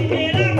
मेरा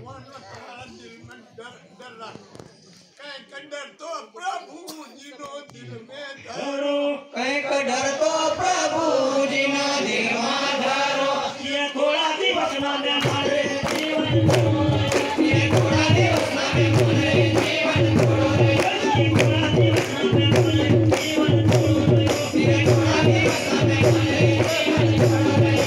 भगवान तुम्हारा दिल में डर रखो कहीं का डर तो प्रभु जी नो दिल में धरो कहीं का डर तो प्रभु जी नो दिल में धरो ये थोड़ा दिवस ना दे मारे जीवन ये थोड़ा दिवस ना दे मारे जीवन छोड़ो रे ये थोड़ा दिवस ना दे मारे जीवन छोड़ो रे ये थोड़ा दिवस ना दे मारे जीवन छोड़ो रे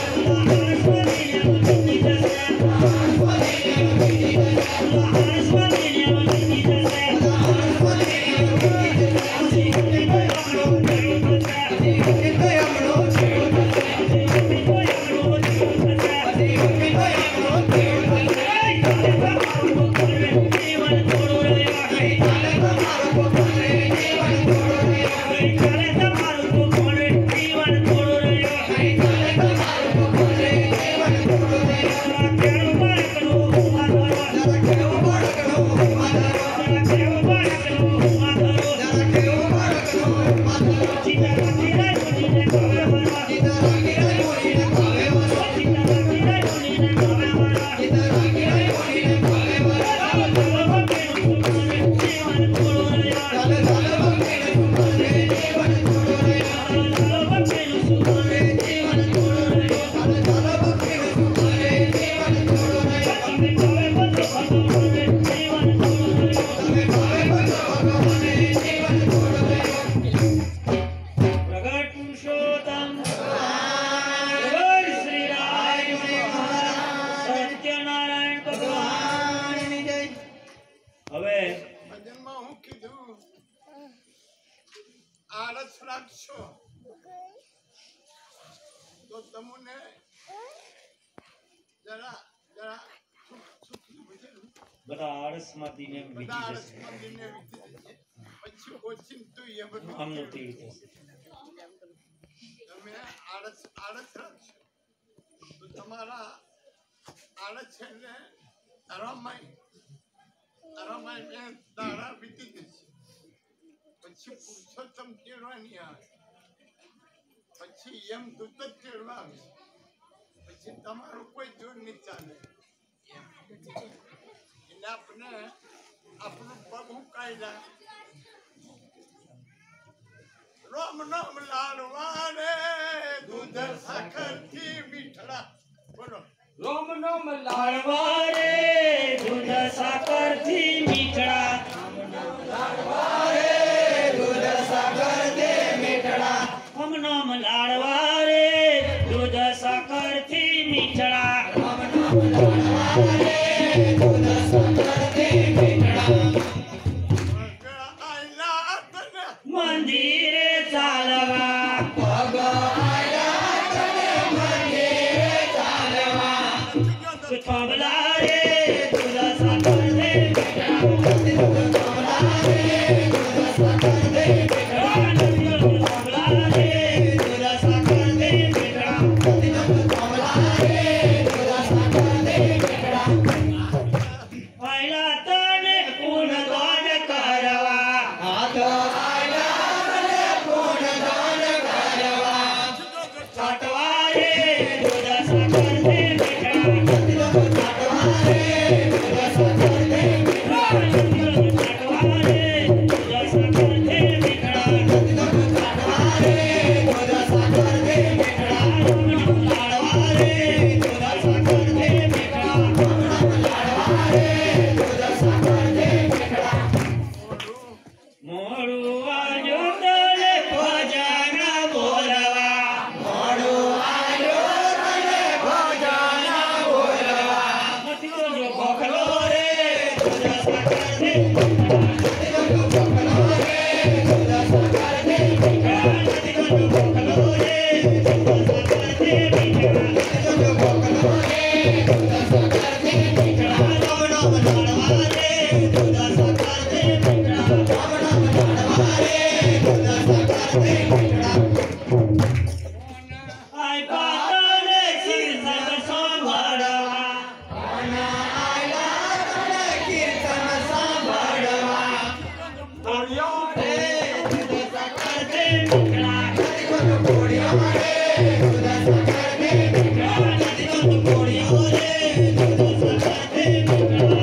Thank you.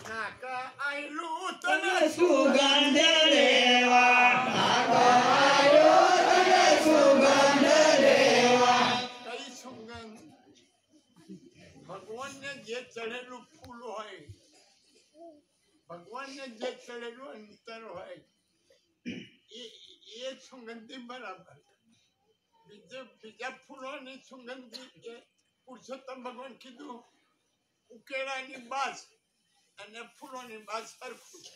નાકા આયલું તને સુગંધ લેવા કઈ સુગંધ ભગવાનને જે ચડેલું ફૂલ હોય ભગવાનને જે ચડેલું અંતર હોય એ સુગંધી બરાબર બીજા ફૂલોની સુગંધી એ પુરુષોત્તમ ભગવાન કીધું ઉકેળાની બાસ અને ફૂલોની બાસ સરખું છે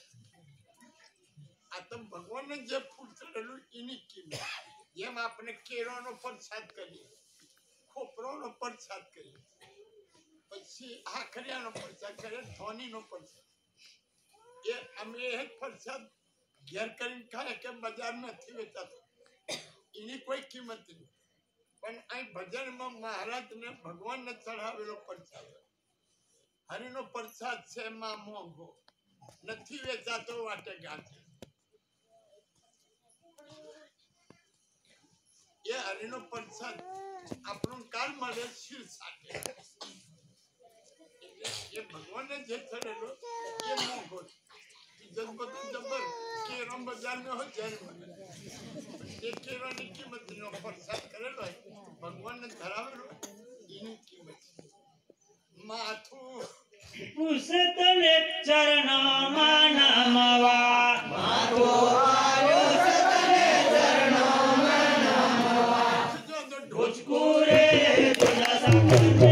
આ તો ભગવાનને જે ફૂલ ચડેલું એની કિંમત જેમ આપણે કેળાનો પ્રસાદ કરીએ ખોપરોનો પ્રસાદ કરીએ પછી આખરિયાનો પ્રસાદ કરીએ ધોનીનો પ્રસાદ એ અમે એક પ્રસાદ ઘેર કરીને ખાય કે બજાર નથી વેચાતો એની કોઈ કિંમત નહીં પણ અહીં ભજનમાં મહારાજને ભગવાનને ચઢાવેલો પ્રસાદ હરિનો પ્રસાદ છે એમાં મોંઘો નથી વેચાતો વાટે ગાંઠે એ હરિનો પ્રસાદ આપણું કાલ મળે શિર સાથે એ ભગવાનને જે ચડેલો એ મોંઘો બધું જબર કેરો બજારમાં હોય જ્યારે મળે એ કેરાની કિંમતનો પ્રસાદ કરેલો હોય ભગવાનને ધરાવેલો હોય એની કિંમત માથું પુસતલે ચરણોમાં નમવા ઢોચકુરે તુજા સાકરને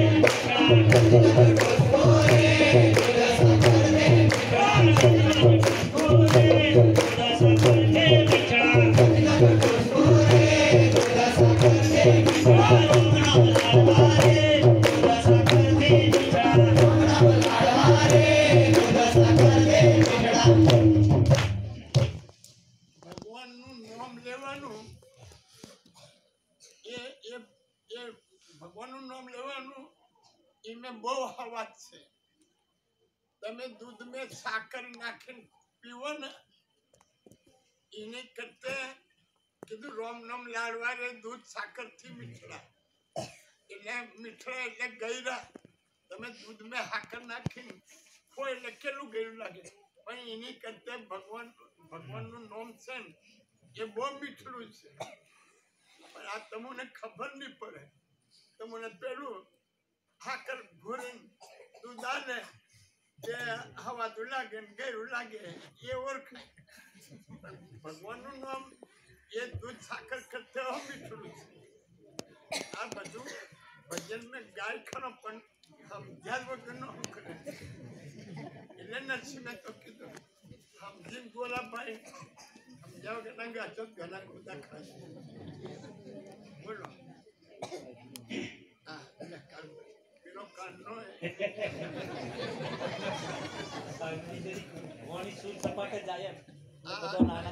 ભગવાનનું નામ લેવાનું ભગવાનનું નામ લેવાનું એમાં બહુ હવાજ છે તમે દૂધ મેં સાકર નાખીને પીવો ને એને કરતા કીધું રોમ નામ લાડવા રે દૂધ સાકર થી મીઠડા એટલે મીઠડા એટલે ગયરા તમે દૂધ મેં સાકર નાખીને કોઈ એટલે કેટલું ગયું લાગે પણ એની કરતા ભગવાનનું નામ છે ને એ બહુ મીઠડું છે પણ આ તમને ખબર નહીં પડે તમને પેલું સાકર ઘોરીને દૂધ આલે તે હવાતું લાગે ને ગયું લાગે એ ઓળખે ભગવાનનું નામ એ દૂધ સાકર કરતા મીઠું છે આ બધું ભજન મેં ગાય ખરો પણ સમજ્યા વગર ન કરે એટલે નરસિંહ મેં તો કીધું સમજીને ગોલાભાઈ સમજ્યા વગર ના ગાચો ઘણા ખુદા ખાય બોલો હા પેલો કાનનો સપાટે જાય બધા નાના